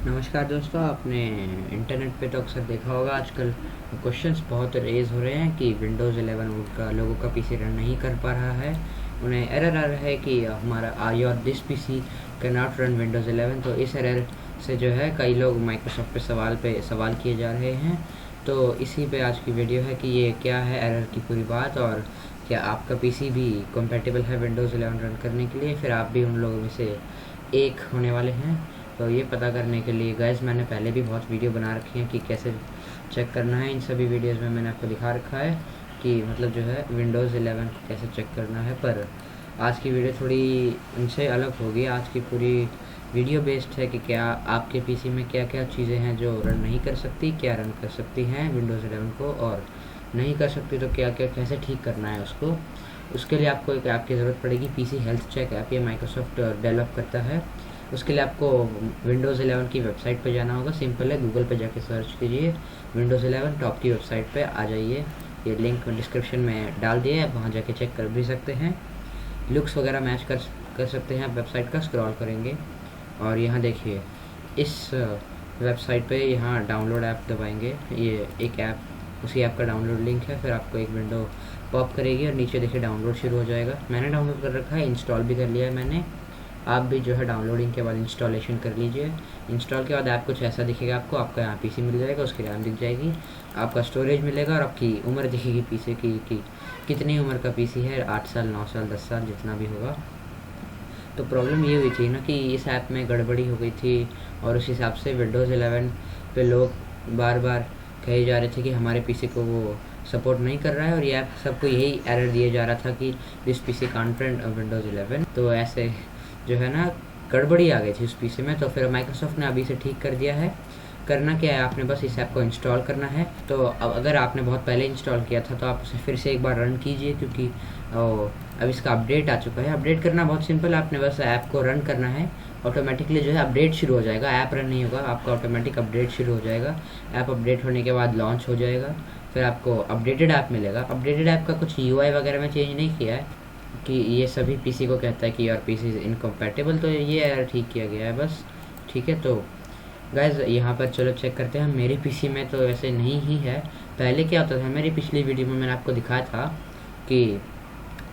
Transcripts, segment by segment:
नमस्कार दोस्तों, आपने इंटरनेट पे तो अक्सर देखा होगा आजकल क्वेश्चंस बहुत रेज़ हो रहे हैं कि विंडोज़ 11 उनका लोगों का पीसी रन नहीं कर पा रहा है। उन्हें एरर आ रहा है कि हमारा your this PC can not run Windows 11। तो इस एरर से जो है कई लोग माइक्रोसॉफ्ट पे सवाल किए जा रहे हैं। तो इसी पे आज की वीडियो है कि ये क्या है एरर की पूरी बात, और क्या आपका पीसी भी कंपेटेबल है विंडोज़ 11 रन करने के लिए, फिर आप भी उन लोगों में से एक होने वाले हैं। तो ये पता करने के लिए गाइस मैंने पहले भी बहुत वीडियो बना रखी हैं कि कैसे चेक करना है। इन सभी वीडियोस में मैंने आपको दिखा रखा है कि मतलब जो है विंडोज़ 11 को कैसे चेक करना है। पर आज की वीडियो थोड़ी उनसे अलग होगी। आज की पूरी वीडियो बेस्ड है कि क्या आपके पीसी में क्या क्या चीज़ें हैं जो रन नहीं कर सकती, क्या रन कर सकती हैं विंडोज़ 11 को, और नहीं कर सकती तो क्या क्या कैसे ठीक करना है उसको। उसके लिए आपको एक ऐप की ज़रूरत पड़ेगी, पीसी हेल्थ चेक ऐप। ये माइक्रोसॉफ्ट डेवलप करता है। उसके लिए आपको विंडोज़ 11 की वेबसाइट पे जाना होगा। सिंपल है, गूगल पे जाके सर्च कीजिए विंडोज़ 11, टॉप की वेबसाइट पे आ जाइए। ये लिंक डिस्क्रिप्शन में डाल दिया है, वहाँ जाके चेक कर भी सकते हैं। लुक्स वगैरह मैच कर सकते हैं आप वेबसाइट का। स्क्रॉल करेंगे और यहाँ देखिए इस वेबसाइट पे यहाँ डाउनलोड ऐप दबाएंगे। ये एक ऐप, उसी ऐप का डाउनलोड लिंक है। फिर आपको एक विंडो पॉप करेगी और नीचे देखिए डाउनलोड शुरू हो जाएगा। मैंने डाउनलोड कर रखा है, इंस्टॉल भी कर लिया है मैंने। आप भी जो है डाउनलोडिंग के बाद इंस्टॉलेशन कर लीजिए। इंस्टॉल के बाद ऐप कुछ ऐसा दिखेगा आपको। आपका यहाँ पीसी मिल जाएगा, उसकी रैम दिख जाएगी, आपका स्टोरेज मिलेगा और आपकी उम्र दिखेगी पीसी की कि कितनी उम्र का पीसी है, 8 साल 9 साल 10 साल जितना भी होगा। तो प्रॉब्लम ये हुई थी ना कि इस ऐप में गड़बड़ी हो गई थी, और उस हिसाब से विंडोज़ 11 पे लोग बार बार कहे जा रहे थे कि हमारे पीसी को वो सपोर्ट नहीं कर रहा है, और ये ऐप सबको यही एरर दिया जा रहा था कि this PC can't run Windows 11। तो ऐसे जो है ना गड़बड़ी आ गई थी उस पीसी में। तो फिर माइक्रोसॉफ्ट ने अभी से ठीक कर दिया है। करना क्या है, आपने बस इस ऐप को इंस्टॉल करना है। तो अब अगर आपने बहुत पहले इंस्टॉल किया था तो आप उसे फिर से एक बार रन कीजिए, क्योंकि अब इसका अपडेट आ चुका है। अपडेट करना बहुत सिंपल है, आपने बस ऐप को रन करना है। ऑटोमेटिकली जो है अपडेट शुरू हो जाएगा, ऐप रन नहीं होगा, आपका ऑटोमेटिक अपडेट शुरू हो जाएगा। ऐप अपडेट होने के बाद लॉन्च हो जाएगा, फिर आपको अपडेटेड ऐप मिलेगा। अपडेटेड ऐप का कुछ यूआई वगैरह में चेंज नहीं किया है कि ये सभी पीसी को कहता है कि योर पीसी इज़ इनकम्पैटिबल। तो ये एरर ठीक किया गया है बस, ठीक है। तो गाइज यहाँ पर चलो चेक करते हैं। मेरे पीसी में तो वैसे नहीं ही है। पहले क्या होता था, मेरी पिछली वीडियो में मैंने आपको दिखाया था कि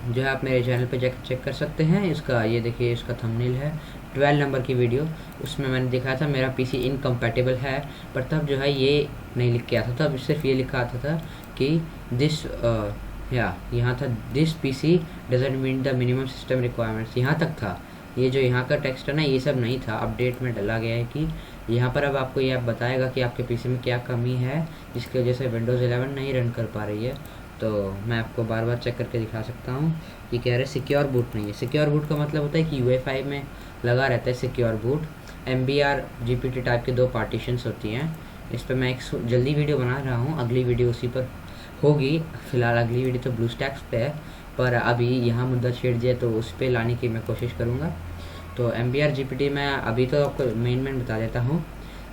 जो है आप मेरे चैनल पे जाकर चेक कर सकते हैं। इसका ये देखिए, इसका थंबनेल है 12 नंबर की वीडियो। उसमें मैंने दिखाया था मेरा पीसी इनकम्पैटिबल है, पर तब जो है ये नहीं लिख के आता था, तब सिर्फ ये लिखा आता था कि दिस यहाँ था this PC doesn't meet the minimum system requirements, यहाँ तक था। ये जो यहाँ का टेक्स्ट है ना, ये सब नहीं था। अपडेट में डाला गया है कि यहाँ पर अब आपको ये बताएगा कि आपके पीसी में क्या कमी है जिसकी वजह से विंडोज़ 11 नहीं रन कर पा रही है। तो मैं आपको बार बार चेक करके दिखा सकता हूँ। ये कह रहे सिक्योर बूट नहीं है। सिक्योर बूट का मतलब होता है कि UEFI में लगा रहता है secure boot. MBR GPT type के 2 पार्टीशंस होती हैं। इस पर मैं एक जल्दी वीडियो बना रहा हूँ, अगली वीडियो उसी पर होगी। फिलहाल अगली वीडियो तो ब्लूस्टैक्स पे है, पर अभी यहाँ मुद्दा छेड़ दिया तो उस पर लाने की मैं कोशिश करूँगा। तो MBR GPT मैं अभी तो आपको मेन बता देता हूँ।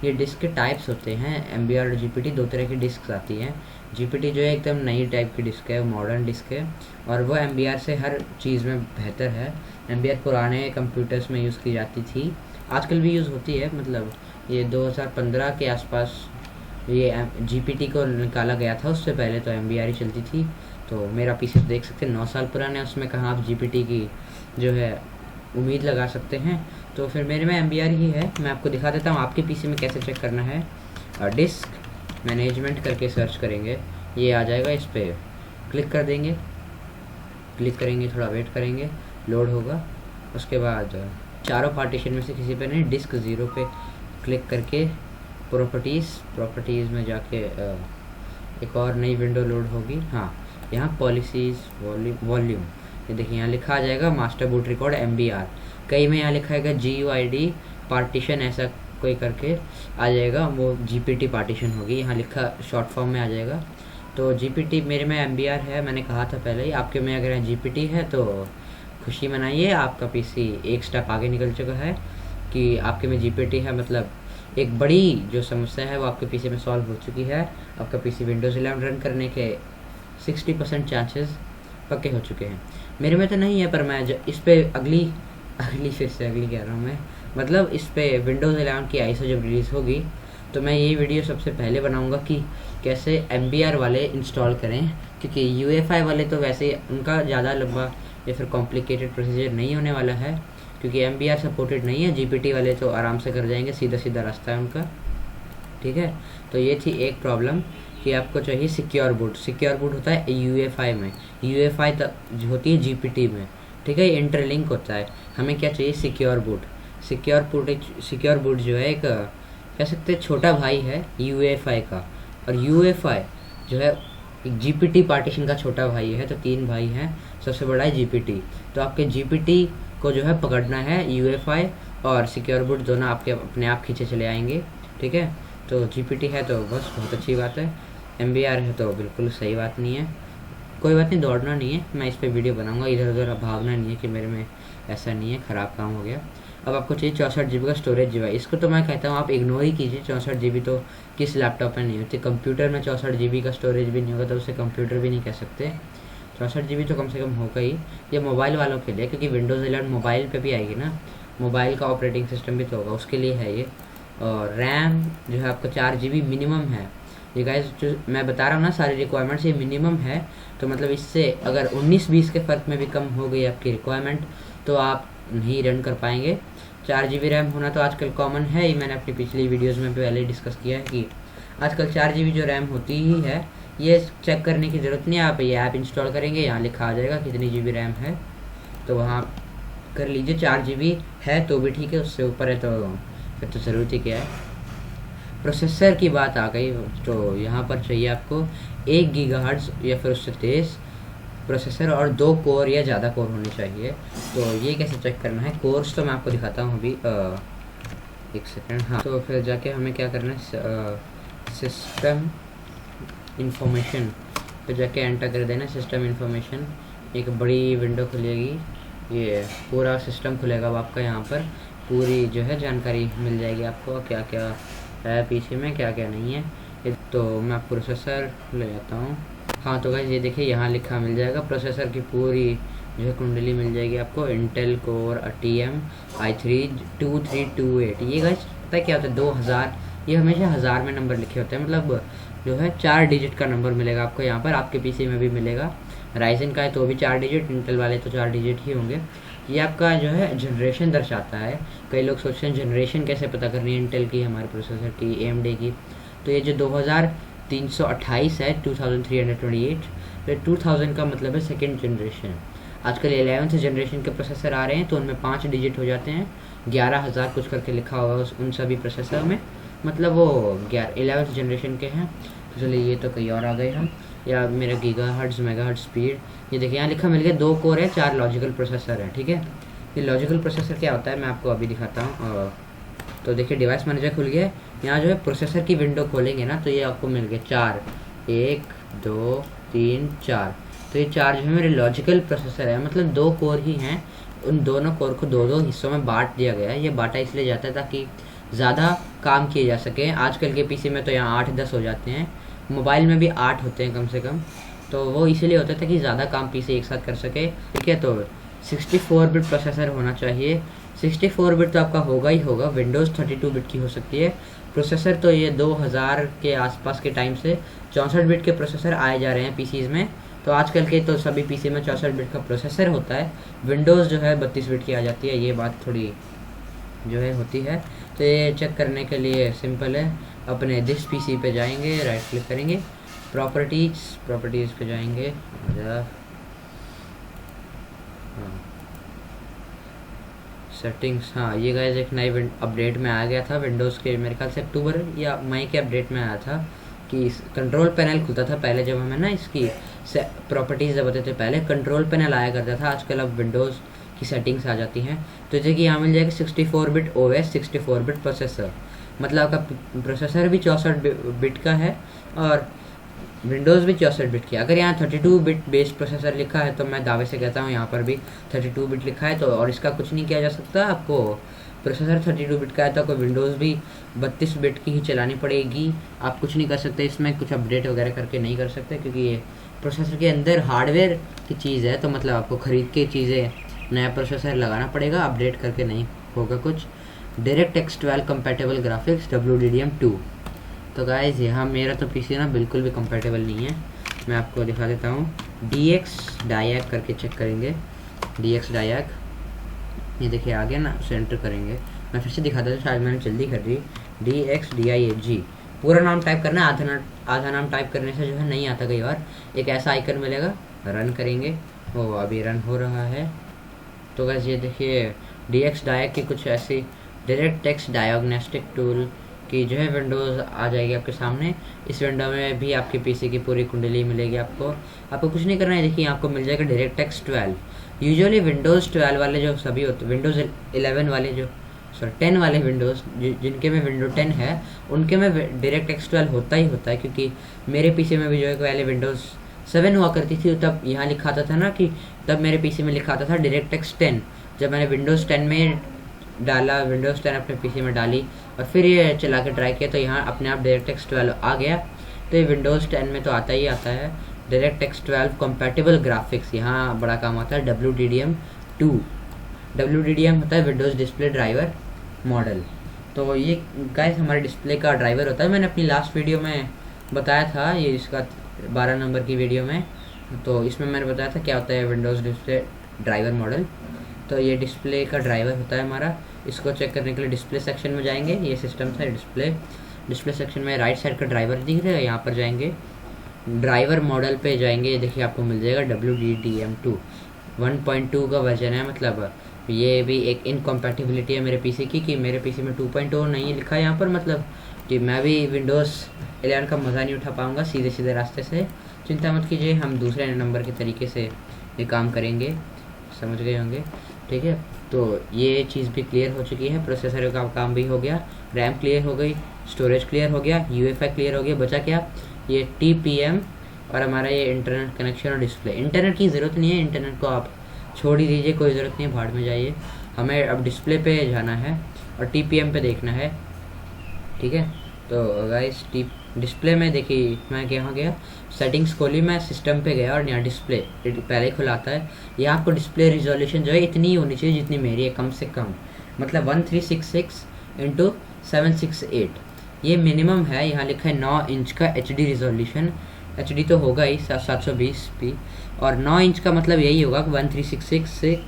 ये डिस्क के टाइप्स होते हैं। MBR और GPT 2 तरह की डिस्क आती हैं। GPT जो है एकदम नई टाइप की डिस्क है, मॉडर्न डिस्क है, और वो MBR से हर चीज़ में बेहतर है। MBR पुराने कंप्यूटर्स में यूज़ की जाती थी, आजकल भी यूज़ होती है। मतलब ये 2015 के आसपास ये GPT को निकाला गया था, उससे पहले तो MBR ही चलती थी। तो मेरा पीसी देख सकते हैं 9 साल पुराना है, उसमें कहाँ आप GPT की जो है उम्मीद लगा सकते हैं। तो फिर मेरे में MBR ही है। मैं आपको दिखा देता हूँ आपके पीसी में कैसे चेक करना है। डिस्क मैनेजमेंट करके सर्च करेंगे, ये आ जाएगा। इस पर क्लिक कर देंगे, क्लिक करेंगे, थोड़ा वेट करेंगे, लोड होगा। उसके बाद चारों पार्टीशन में से किसी पे नहीं, डिस्क 0 पे क्लिक करके प्रॉपर्टीज़ में जाके एक और नई विंडो लोड होगी। हाँ, यहाँ पॉलिसीज़ वॉल्यूम, ये देखिए यहाँ लिखा आ जाएगा मास्टर बूट रिकॉर्ड MBR। कई में यहाँ लिखा है GUID पार्टीशन, ऐसा कोई करके आ जाएगा, वो GPT पार्टीशन होगी। यहाँ लिखा शॉर्ट फॉर्म में आ जाएगा। तो GPT मेरे में MBR है, मैंने कहा था पहले ही। आपके में अगर GPT है तो खुशी मनाइए, आपका पीसी एक स्टेप आगे निकल चुका है कि आपके में GPT है। मतलब एक बड़ी जो समस्या है वो आपके पीसी में सॉल्व हो चुकी है। आपका पीसी विंडोज़ 11 रन करने के 60% चांसेस पक्के हो चुके हैं। मेरे में तो नहीं है, पर मैं इस पर अगली कह रहा हूँ मैं, मतलब इस पे विंडोज़ 11 की आईएसओ जब रिलीज़ होगी तो मैं ये वीडियो सबसे पहले बनाऊंगा कि कैसे MBR वाले इंस्टॉल करें, क्योंकि UEFI वाले तो वैसे उनका ज़्यादा लंबा या फिर कॉम्प्लिकेटेड प्रोसीजर नहीं होने वाला है, क्योंकि MBR सपोर्टेड नहीं है। GPT वाले तो आराम से कर जाएंगे, सीधा सीधा रास्ता है उनका, ठीक है। तो ये थी एक प्रॉब्लम कि आपको चाहिए सिक्योर बूट। सिक्योर बूट होता है UEFI में, UEFI जो होती है GPT में, ठीक है। ये इंटरलिंक होता है। हमें क्या चाहिए? Secure boot. सिक्योर बूट जो है एक कह सकते हैं छोटा भाई है UEFI का, और UEFI जो है GPT पार्टीशन का छोटा भाई है। तो 3 भाई हैं, सबसे बड़ा है GPT। तो आपके GPT को जो है पकड़ना है, UEFI और सिक्योर बूट दोनों आपके अपने आप खींचे चले आएंगे, ठीक है। तो GPT है तो बस बहुत अच्छी बात है, MBR है तो बिल्कुल सही बात नहीं है। कोई बात नहीं, दौड़ना नहीं है, मैं इस पर वीडियो बनाऊंगा, इधर उधर भागना नहीं है कि मेरे में ऐसा नहीं है, ख़राब काम हो गया। अब आपको चाहिए 64 GB का स्टोरेज डिवाइस। इसको तो मैं कहता हूँ आप इग्नोर ही कीजिए। 64 GB तो किस लैपटॉप में नहीं होती। कंप्यूटर में 64 GB का स्टोरेज भी नहीं होगा तो उसे कंप्यूटर भी नहीं कह सकते। 64 GB तो कम से कम होगा ही। ये मोबाइल वालों के लिए, क्योंकि विंडोज़ 11 मोबाइल पे भी आएगी ना, मोबाइल का ऑपरेटिंग सिस्टम भी तो होगा, उसके लिए है ये। और रैम जो है आपका 4 GB मिनिमम है। ये गाइस जो मैं बता रहा हूँ ना, सारी रिक्वायरमेंट्स ये मिनिमम है। तो मतलब इससे अगर 19-20 के फ़र्क में भी कम हो गई आपकी रिक्वायरमेंट तो आप नहीं रन कर पाएंगे। 4 GB रैम होना तो आजकल कॉमन है ही। मैंने अपनी पिछली वीडियोज़ में पहले डिस्कस किया है कि आजकल 4 GB जो रैम होती ही है, ये चेक करने की ज़रूरत नहीं है। आप ये ऐप इंस्टॉल करेंगे, यहाँ लिखा आ जाएगा कितनी GB रैम है, तो वहाँ कर लीजिए। 4 GB है तो भी ठीक है, उससे ऊपर है तो फिर तो ज़रूरत ही क्या है। प्रोसेसर की बात आ गई तो यहाँ पर चाहिए आपको 1 GHz या फिर उससे तेज़ प्रोसेसर और 2 कोर या ज़्यादा कोर होने चाहिए। तो ये कैसे चेक करना है? कोर्स तो मैं आपको दिखाता हूँ अभी, एक सेकेंड। हाँ, तो फिर जाके हमें क्या करना है, सिस्टम इंफॉर्मेशन पे जाके एंटर कर देना। सिस्टम इंफॉर्मेशन एक बड़ी विंडो खुलेगी, ये पूरा सिस्टम खुलेगा। अब आपका यहाँ पर पूरी जो है जानकारी मिल जाएगी आपको, क्या क्या है पीसी में, क्या क्या नहीं है। तो मैं प्रोसेसर ले जाता हूँ। हाँ, तो गाइस ये देखिए यहाँ लिखा मिल जाएगा, प्रोसेसर की पूरी जो है कुंडली मिल जाएगी आपको। Intel core TM i3 2328। ये गाइस पता है क्या होता है? 2000, ये हमेशा 1000 में नंबर लिखे होते हैं, मतलब जो है 4 डिजिट का नंबर मिलेगा आपको यहाँ पर। आपके पीसी में भी मिलेगा। राइजन का है तो भी 4 डिजिट, इंटेल वाले तो 4 डिजिट ही होंगे। ये आपका जो है जनरेशन दर्शाता है। कई लोग सोचते हैं जनरेशन कैसे पता करनी है इंटेल की, हमारे प्रोसेसर की, AMD की। तो ये जो 2328 है, 2328, तो 2000 का मतलब है सेकेंड जनरेशन। आजकल 11th जनरेशन के प्रोसेसर आ रहे हैं तो उनमें 5 डिजिट हो जाते हैं। 11000 कुछ करके लिखा होगा उन सभी प्रोसेसर में, मतलब वो 11th जनरेशन के हैं। तो चलिए ये तो कहीं और आ गए हम, या मेरा गीगाहर्ट्ज़ मेगाहर्ट्ज़ स्पीड। ये देखिए यहाँ लिखा मिल गया, 2 कोर है, 4 लॉजिकल प्रोसेसर है, ठीक है। ये लॉजिकल प्रोसेसर क्या होता है मैं आपको अभी दिखाता हूँ। तो देखिए डिवाइस मैनेजर खुल गया। यहाँ जो है प्रोसेसर की विंडो खोलेंगे ना तो ये आपको मिल गया 4, 1 2 3 4। तो ये 4 जो है मेरे लॉजिकल प्रोसेसर है, मतलब 2 कोर ही हैं। उन दोनों कोर को 2-2 हिस्सों में बांट दिया गया है। ये बांटा इसलिए जाता है ताकि ज़्यादा काम किए जा सके। आजकल के पीसी में तो यहाँ 8-10 हो जाते हैं, मोबाइल में भी 8 होते हैं कम से कम। तो वो इसीलिए होता था कि ज़्यादा काम पीसी एक साथ कर सके, ठीक है। तो 64 बिट प्रोसेसर होना चाहिए। 64 बिट तो आपका होगा ही होगा, विंडोज़ 32 बिट की हो सकती है प्रोसेसर। तो ये 2000 के आसपास के टाइम से 64 बिट के प्रोसेसर आए जा रहे हैं पीसीज़ में। तो आजकल के तो सभी पीसी में 64 बिट का प्रोसेसर होता है। विंडोज़ जो है 32 बिट की आ जाती है, ये बात थोड़ी जो है होती है। तो ये चेक करने के लिए सिंपल है, अपने दिस पीसी पे जाएंगे, राइट क्लिक करेंगे, प्रॉपर्टीज़ पे जाएंगे, सेटिंग्स। हाँ, ये गाइस एक नई अपडेट में आ गया था विंडोज़ के, मेरे ख्याल से अक्टूबर या मई के अपडेट में आया था कि कंट्रोल पैनल खुलता था पहले। जब हमें ना इसकी प्रॉपर्टीज़ दबाते थे पहले कंट्रोल पैनल आया करता था, आजकल अब विंडोज़ की सेटिंग्स आ जाती हैं। तो जैसे कि यहाँ मिल जाएगा 64 बिट OS 64 बिट प्रोसेसर, मतलब आपका प्रोसेसर भी 64 बिट का है और विंडोज़ भी 64 बिट की। अगर यहाँ 32 बिट बेस्ड प्रोसेसर लिखा है तो मैं दावे से कहता हूँ यहाँ पर भी 32 बिट लिखा है। तो और इसका कुछ नहीं किया जा सकता, आपको प्रोसेसर 32 बिट का है तो आपको विंडोज़ भी 32 बिट की ही चलानी पड़ेगी। आप कुछ नहीं कर सकते इसमें, कुछ अपडेट वगैरह करके नहीं कर सकते, क्योंकि ये प्रोसेसर के अंदर हार्डवेयर की चीज़ है। तो मतलब आपको ख़रीद के चीज़ें नया प्रोसेसर लगाना पड़ेगा, अपडेट करके नहीं होगा कुछ। DirectX 12 compatible graphics WDDM2। तो गाइज यहाँ मेरा तो पीसी ना बिल्कुल भी कंपैटिबल नहीं है। मैं आपको दिखा देता हूँ, DX डायक करके चेक करेंगे। DX डायक, ये देखिए आ गया ना, उसे एंटर करेंगे। मैं फिर से दिखा देता हूँ, शायद मैंने जल्दी कर दी। DX DIAG पूरा नाम टाइप करना है, आधा नाम टाइप करने से जो है नहीं आता कई बार। एक ऐसा आइकन मिलेगा, रन करेंगे, वो अभी रन हो रहा है। तो गाइस ये देखिए DX डायक की कुछ ऐसी DirectX डायग्नोस्टिक टूल की जो है विंडोज़ आ जाएगी आपके सामने। इस विंडो में भी आपके पीसी की पूरी कुंडली मिलेगी आपको कुछ नहीं करना है। देखिए आपको मिल जाएगा DirectX 12। यूजुअली विंडोज़ 12 वाले जो सभी होते, विंडोज़ 11 वाले जो 10 वाले विंडोज़ जिनके में विंडो 10 है, उनके में DirectX 12 होता ही होता है। क्योंकि मेरे पीसी में भी जो है पहले विंडोज़ 7 हुआ करती थी, तब यहाँ लिखा था ना कि तब मेरे पीसी में लिखा था DirectX 10। जब मैंने विंडोज़ 10 में डाला, विंडोज़ 10 अपने पीसी में डाली और फिर ये चला के ट्राई किया, तो यहाँ अपने आप DirectX 12 आ गया। तो ये विंडोज़ 10 में तो आता ही आता है DirectX 12 कंपैटिबल ग्राफिक्स। यहाँ बड़ा काम आता है WDDM2। WDDM होता है विंडोज़ डिस्प्ले ड्राइवर मॉडल। तो ये गाइस हमारे डिस्प्ले का ड्राइवर होता है। मैंने अपनी लास्ट वीडियो में बताया था, ये इसका 12 नंबर की वीडियो में, तो इसमें मैंने बताया था क्या होता है विंडोज़ डिस्प्ले ड्राइवर मॉडल। तो ये डिस्प्ले का ड्राइवर होता है हमारा। इसको चेक करने के लिए डिस्प्ले सेक्शन में जाएंगे। ये सिस्टम था डिस्प्ले सेक्शन में राइट साइड का ड्राइवर दिख रहा है, यहाँ पर जाएंगे, ड्राइवर मॉडल पे जाएंगे। ये देखिए आपको मिल जाएगा WDDM2 1.2 का वर्जन है। मतलब ये भी एक इनकम्पैटिबिलिटी है मेरे पीसी की, कि मेरे पीसी में 2.0 नहीं लिखा है यहाँ पर। मतलब कि मैं भी विंडोज़ 11 का मज़ा नहीं उठा पाऊँगा सीधे रास्ते से। चिंता मत कीजिए, हम दूसरे नंबर के तरीके से ये काम करेंगे, समझ गए होंगे, ठीक है। तो ये चीज़ भी क्लियर हो चुकी है, प्रोसेसर का काम भी हो गया, रैम क्लियर हो गई, स्टोरेज क्लियर हो गया, UEFI क्लियर हो गया। बचा क्या, ये TPM और हमारा ये इंटरनेट कनेक्शन और डिस्प्ले। इंटरनेट की ज़रूरत नहीं है, इंटरनेट को आप छोड़ ही दीजिए, कोई ज़रूरत नहीं है, भाड़ में जाइए। हमें अब डिस्प्ले पे जाना है और TPM पे देखना है, ठीक है। तो गाइस डिस्प्ले में देखिए मैं यहाँ गया, सेटिंग्स खोली, मैं सिस्टम पे गया और यहाँ डिस्प्ले पहले ही खुलाता है। यहाँ आपको डिस्प्ले रिजोल्यूशन जो है इतनी होनी चाहिए जितनी मेरी है, कम से कम। मतलब 1366x768 ये मिनिमम है। यहाँ लिखा है 9 इंच का HD रिजोल्यूशन। HD तो होगा ही 720p, और 9 इंच का मतलब यही होगा कि 1366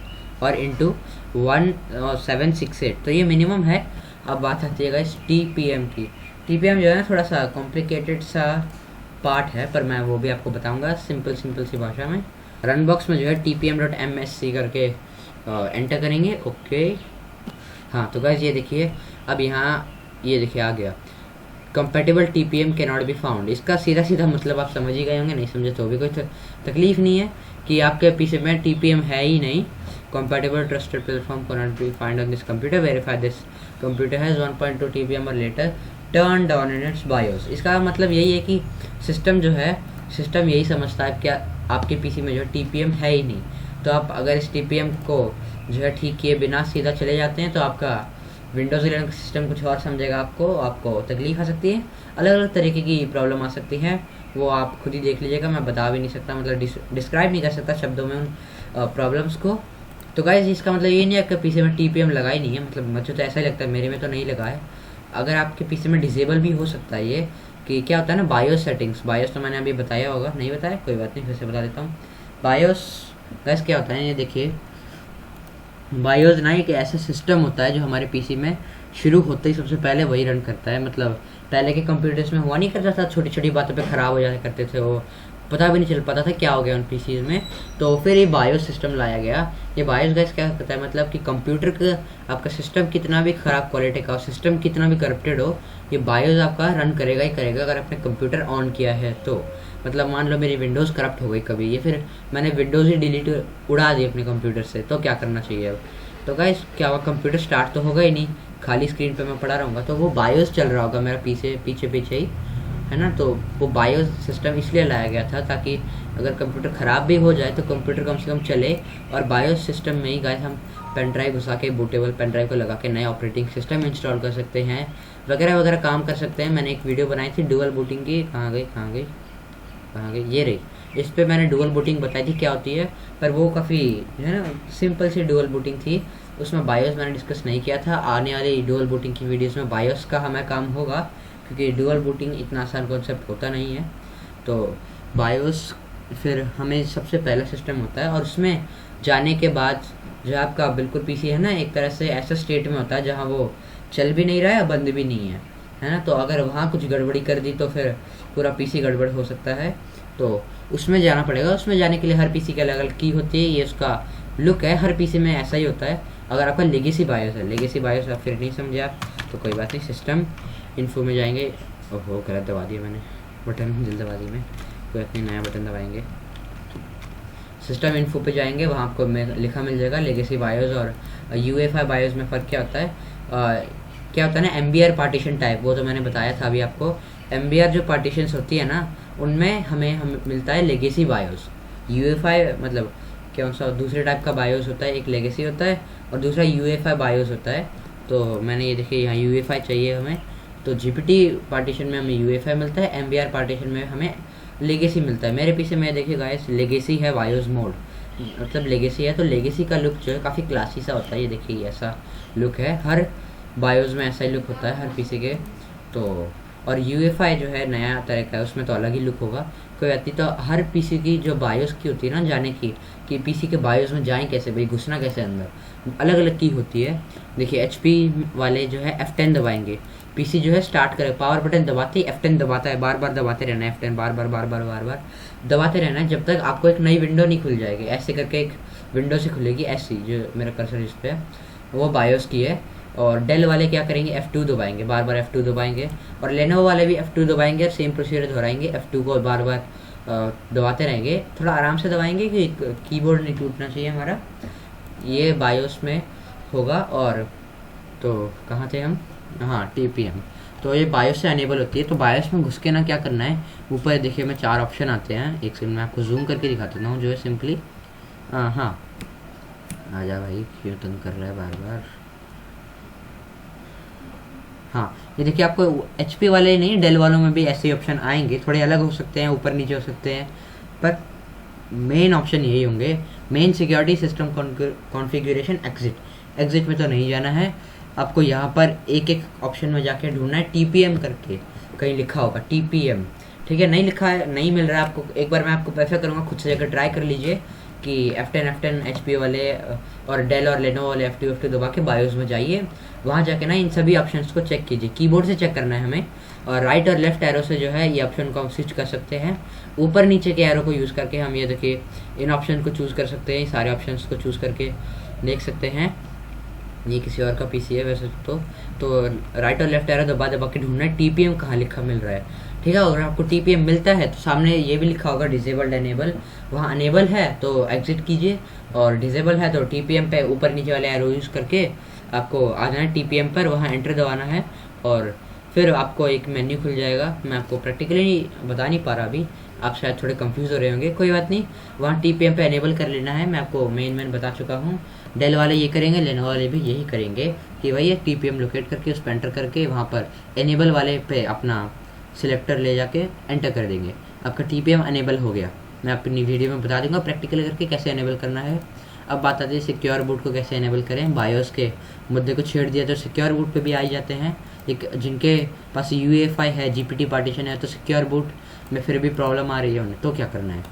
और इंटू 1768, तो ये मिनिमम है। अब बात आती है गाइस TPM की। TPM जो है थोड़ा सा कॉम्प्लिकेटेड सा पार्ट है, पर मैं वो भी आपको बताऊंगा सिंपल सी भाषा में। रन बॉक्स में जो है TPM.MSC करके एंटर करेंगे, ओके। हाँ तो गाइस ये देखिए, अब यहाँ ये देखिए आ गया compatible TPM can not be found. इसका सीधा मतलब आप समझ ही गए होंगे, नहीं समझे तो भी कोई तकलीफ नहीं है कि आपके पीसी में TPM है ही नहीं। Compatible trusted platform can not be find on this computer, verify this computer has 1.2 TPM और later turn down in its BIOS. इसका मतलब यही है कि सिस्टम यही समझता है कि आपके पीसी में जो TPM है ही नहीं। तो आप अगर इस TPM को जो है ठीक किए बिना सीधा चले जाते हैं तो आपका विंडोज़ 11 का सिस्टम कुछ और समझेगा, आपको तकलीफ आ सकती है, अलग अलग तरीके की प्रॉब्लम आ सकती है। वो आप खुद ही देख लीजिएगा, मैं बता भी नहीं सकता, मतलब डिस्क्राइब नहीं कर सकता शब्दों में उन प्रॉब्लम्स को। तो गाइस इसका मतलब ये नहीं है कि पीसी में TPM लगा ही नहीं है, मतलब मुझे तो ऐसा ही लगता है, मेरे में तो नहीं लगा है। अगर आपके पीसी में डिसेबल भी हो सकता है ये, कि क्या होता है ना बायोस सेटिंग्स। बायोस तो मैंने अभी बताया होगा, नहीं बताया कोई बात नहीं, फिर से बता देता हूँ। बायोस गाइस क्या होता है, ये देखिए बायोस ना एक ऐसा सिस्टम होता है जो हमारे पीसी में शुरू होते ही सबसे पहले वही रन करता है। मतलब पहले के कंप्यूटर्स में हुआ नहीं करता था, छोटी छोटी बातों पे ख़राब हो जाया करते थे, वो पता भी नहीं चल पाता था क्या हो गया उन पीसीज में। तो फिर ये बायोस सिस्टम लाया गया। ये बायोस गाइस क्या करता है, मतलब कि कंप्यूटर का आपका सिस्टम कितना भी ख़राब क्वालिटी का हो, सिस्टम कितना भी करप्टेड हो, ये बायोस आपका रन करेगा ही करेगा अगर आपने कंप्यूटर ऑन किया है तो। मतलब मान लो मेरी विंडोज़ करप्ट हो गई कभी, ये फिर मैंने विंडोज़ ही डिलीट उड़ा दी अपने कंप्यूटर से, तो क्या करना चाहिए अब। तो गाइस क्या हुआ, कंप्यूटर स्टार्ट तो होगा ही नहीं, खाली स्क्रीन पे मैं पड़ा रहूँगा, तो वो बायोस चल रहा होगा मेरा पीछे ही, है ना। तो वो बायोस सिस्टम इसलिए लाया गया था ताकि अगर कंप्यूटर ख़राब भी हो जाए तो कंप्यूटर कम से कम चले। और बायोस सिस्टम में ही गाइस हम पेन ड्राइव घुसा के, बूटेबल पेन ड्राइव को लगा के नए ऑपरेटिंग सिस्टम इंस्टॉल कर सकते हैं, वगैरह काम कर सकते हैं। मैंने एक वीडियो बनाई थी डुअल बूटिंग की, कहाँ गई, ये रही। इस पर मैंने डुअल बूटिंग बताई थी क्या होती है, पर वो काफ़ी है ना सिंपल सी डुअल बूटिंग थी, उसमें बायोस मैंने डिस्कस नहीं किया था। आने वाली डुअल बूटिंग की वीडियोस में बायोस का हमें काम होगा, क्योंकि डुअल बूटिंग इतना आसान कॉन्सेप्ट होता नहीं है। तो बायोस फिर हमें सबसे पहला सिस्टम होता है, और उसमें जाने के बाद जो आपका बिल्कुल पीसी है ना, एक तरह से ऐसा स्टेट में होता है जहाँ वो चल भी नहीं रहा है, बंद भी नहीं है ना। तो अगर वहाँ कुछ गड़बड़ी कर दी तो फिर पूरा पीसी गड़बड़ हो सकता है। तो उसमें जाना पड़ेगा। उसमें जाने के लिए हर पीसी की अलग अलग की होती है, ये उसका लुक है। हर पीसी में ऐसा ही होता है। अगर आपका लेगेसी बायोस है, लेगेसी बायोस आप फिर नहीं समझे आप, तो कोई बात नहीं, सिस्टम इन्फो में जाएंगे। ओहो, गलत दबा दिया मैंने बटन, जल्द दबा दी मैं, कोई अपनी नया बटन दबाएंगे। सिस्टम इन्फो पे जाएंगे, वहाँ आपको लिखा मिल जाएगा लेगेसी बायोस और UEFI बायोस में फ़र्क क्या होता है। क्या होता है ना, MBR पार्टीशन टाइप, वो तो मैंने बताया था अभी आपको। MBR जो पार्टीशंस होती है ना, उनमें हमें मिलता है लेगेसी बायोस। UEFI मतलब कौन सा दूसरे टाइप का बायोस होता है, एक लेगेसी होता है और दूसरा UEFI बायोस होता है। तो मैंने ये देखिए यहाँ UEFI चाहिए हमें, तो GPT पार्टीशन में हमें UEFI मिलता है, MBR पार्टीशन में हमें लेगेसी मिलता है। मेरे पीछे में देखिए गाइस, लेगेसी है बायोस मोड, मतलब लेगेसी है। तो लेगेसी का लुक जो है काफ़ी क्लासी सा होता है। ये देखिए ऐसा लुक है, हर बायोस में ऐसा ही लुक होता है हर पीसी के। तो और UEFI जो है नया तरह का है, उसमें तो अलग ही लुक होगा। कोई बात नहीं। तो हर पीसी की जो बायोस की होती है ना, जाने की कि पीसी के बायोस में जाएं कैसे भाई, घुसना कैसे अंदर, अलग अलग की होती है। देखिए HP वाले जो है F10 दबाएंगे, पीसी जो है स्टार्ट करे, पावर बटन दबाते ही F10 दबाता है, बार बार दबाते रहना है F10, बार बार दबाते रहना है, जब तक आपको एक नई विंडो नहीं खुल जाएगी। ऐसे करके एक विंडो से खुलेगी, ऐसी जो मेरा कर्सर इस पर है, वो बायोस की है। और डेल वाले क्या करेंगे, F2 दबाएंगे, बार बार F2 दबाएंगे। और लेनोवो वाले भी F2 दबाएंगे और सेम प्रोसीजर दोहराएंगे, F2 को बार बार दबाते रहेंगे। थोड़ा आराम से दबाएंगे कि कीबोर्ड नहीं टूटना चाहिए हमारा। ये बायोस में होगा। और तो कहाँ थे हम, हाँ TPM। तो ये बायोस से अनेबल होती है। तो बायोस में घुस के ना क्या करना है, ऊपर देखिए में 4 ऑप्शन आते हैं। एक सेकंड मैं आपको जूम करके दिखा देता हूँ, जो है सिंपली हाँ आजा भाई, क्यों तंग कर रहा है बार बार। हाँ ये देखिए, आपको HP वाले नहीं, डेल वालों में भी ऐसे ही ऑप्शन आएंगे, थोड़े अलग हो सकते हैं, ऊपर नीचे हो सकते हैं, पर मेन ऑप्शन यही होंगे। Main security system configuration exit में तो नहीं जाना है आपको। यहाँ पर एक एक ऑप्शन में जाके ढूंढना है TPM करके, कहीं लिखा होगा TPM, ठीक है। नहीं लिखा है, नहीं मिल रहा है आपको, एक बार मैं आपको प्रेफर करूँगा खुद से जाकर ट्राई कर लीजिए कि F10 HP वाले और डेल और लेनोवो वाले F2 दबा के बायोस में जाइए। वहाँ जाके ना इन सभी ऑप्शंस को चेक कीजिए, कीबोर्ड से चेक करना है हमें, और राइट और लेफ्ट एरो से जो है ये ऑप्शन को हम स्विच कर सकते हैं। ऊपर नीचे के एरो को यूज़ करके हम ये देखिए इन ऑप्शन को चूज़ कर सकते हैं, सारे ऑप्शंस को चूज़ करके देख सकते हैं। ये किसी और का पीसी है वैसे तो राइट और लेफ्ट एरो दबा के ढूंढना है TPM कहाँ लिखा मिल रहा है, ठीक है। अगर आपको TPM मिलता है तो सामने ये भी लिखा होगा डिसेबल्ड एनेबल, वहाँ अनेबल है तो एग्जिट कीजिए, और डिसेबल है तो TPM पे ऊपर नीचे वाले एरो यूज़ करके आपको आ जाना है TPM पर, वहाँ एंटर दबाना है और फिर आपको एक मेन्यू खुल जाएगा। मैं आपको प्रैक्टिकली बता नहीं पा रहा अभी, आप शायद थोड़े कंफ्यूज हो रहे होंगे, कोई बात नहीं। वहाँ TPM पे एनेबल कर लेना है, मैं आपको मेन बता चुका हूँ। डेल वाले ये करेंगे, लेनोवो वाले भी यही करेंगे कि भाई ये TPM लोकेट करके उस पर एंटर करके वहाँ पर एनेबल वाले पे अपना सिलेक्टर ले जाके एंटर कर देंगे, आपका TPM अनेबल हो गया। मैं अपनी वीडियो में बता दूंगा प्रैक्टिकल करके कैसे एनेबल करना है। अब बात आती है सिक्योर बूट को कैसे एनेबल करें। बायोस के मुद्दे को छेड़ दिया तो सिक्योर बूट पे भी आ ही जाते हैं। एक जिनके पास UEFI है, GPT पार्टीशन है, तो सिक्योर बूट में फिर भी प्रॉब्लम आ रही है उन्हें, तो क्या करना है।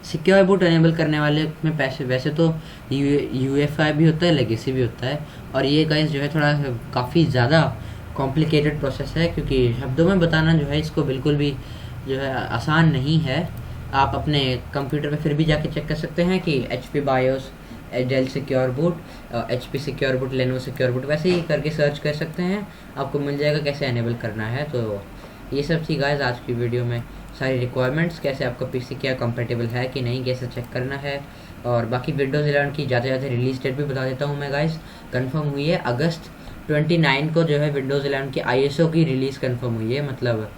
सिक्योर बूट एनेबल करने वाले में वैसे तो UEFI भी होता है, लेगेसी भी होता है, और ये गाइस जो है थोड़ा काफ़ी ज़्यादा कॉम्प्लिकेटेड प्रोसेस है, क्योंकि शब्दों में बताना जो है इसको बिल्कुल भी जो है आसान नहीं है। आप अपने कंप्यूटर पे फिर भी जाके चेक कर सकते हैं कि HP BIOS, Dell secure boot, HP secure boot, Lenovo secure boot, वैसे ही करके सर्च कर सकते हैं, आपको मिल जाएगा कैसे एनेबल करना है। तो ये सब थी गाइस आज की वीडियो में सारी रिक्वायरमेंट्स, कैसे आपका पीसी क्या कंपेटेबल है कि नहीं, कैसे चेक करना है। और बाकी विंडोज़ 11 की ज़्यादा रिलीज डेट भी बता देता हूँ मैं गाइस। कंफर्म हुई है अगस्त 29 को जो है विंडोज़ 11 की ISO की रिलीज़ कंफर्म हुई है। मतलब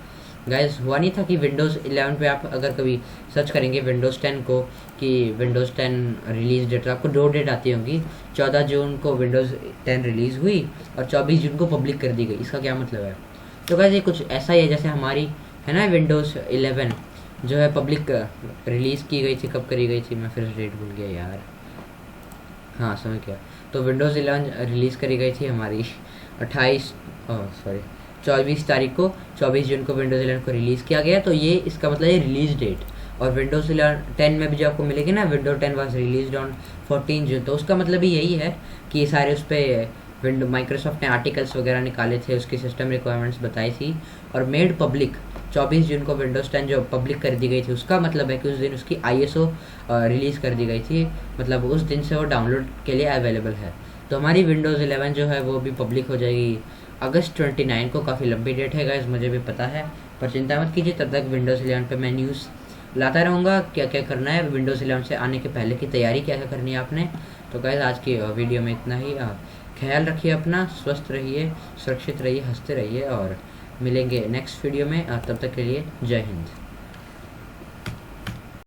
गाइस हुआ नहीं था कि विंडोज़ 11 पे आप अगर कभी सर्च करेंगे विंडोज़ 10 को कि विंडोज़ 10 रिलीज़ डेट, आपको 2 डेट आती होंगी। 14 जून को विंडोज़ 10 रिलीज़ हुई और 24 जून को पब्लिक कर दी गई। इसका क्या मतलब है, तो गाइस ये कुछ ऐसा ही है जैसे हमारी है ना विंडोज़ 11 जो है पब्लिक रिलीज़ की गई थी, कब करी गई थी, मैं फिर डेट भूल गया यार। हाँ समझ गया। तो विंडोज़ 11 रिलीज़ करी गई थी हमारी 24 तारीख को, 24 जून को विंडोज़ 11 को रिलीज़ किया गया। तो ये इसका मतलब ये रिलीज़ डेट। और विंडोज़ 10 में भी जो आपको मिलेगी ना, विंडो 10 वाज रिलीज्ड ऑन 14 जून, तो उसका मतलब भी यही है कि ये सारे उस पर विंडो माइक्रोसॉफ्ट ने आर्टिकल्स वगैरह निकाले थे, उसकी सिस्टम रिक्वायरमेंट्स बताई थी और मेड पब्लिक 24 जून को विंडोज़ 10 जो पब्लिक कर दी गई थी, उसका मतलब है कि उस दिन उसकी ISO रिलीज़ कर दी गई थी, मतलब उस दिन से वो डाउनलोड के लिए अवेलेबल है। तो हमारी विंडोज़ 11 जो है वो भी पब्लिक हो जाएगी अगस्त 29 को। काफ़ी लंबी डेट है गाइस, मुझे भी पता है, पर चिंता मत कीजिए, तब तक विंडोज़ 11 पे मैं न्यूज़ लाता रहूँगा क्या क्या करना है विंडोज़ 11 से आने के पहले की तैयारी क्या क्या करनी है आपने। तो गाइस आज की वीडियो में इतना ही। ख्याल रखिए अपना, स्वस्थ रहिए, सुरक्षित रहिए, हंसते रहिए और मिलेंगे नेक्स्ट वीडियो में। तब तक के लिए जय हिंद।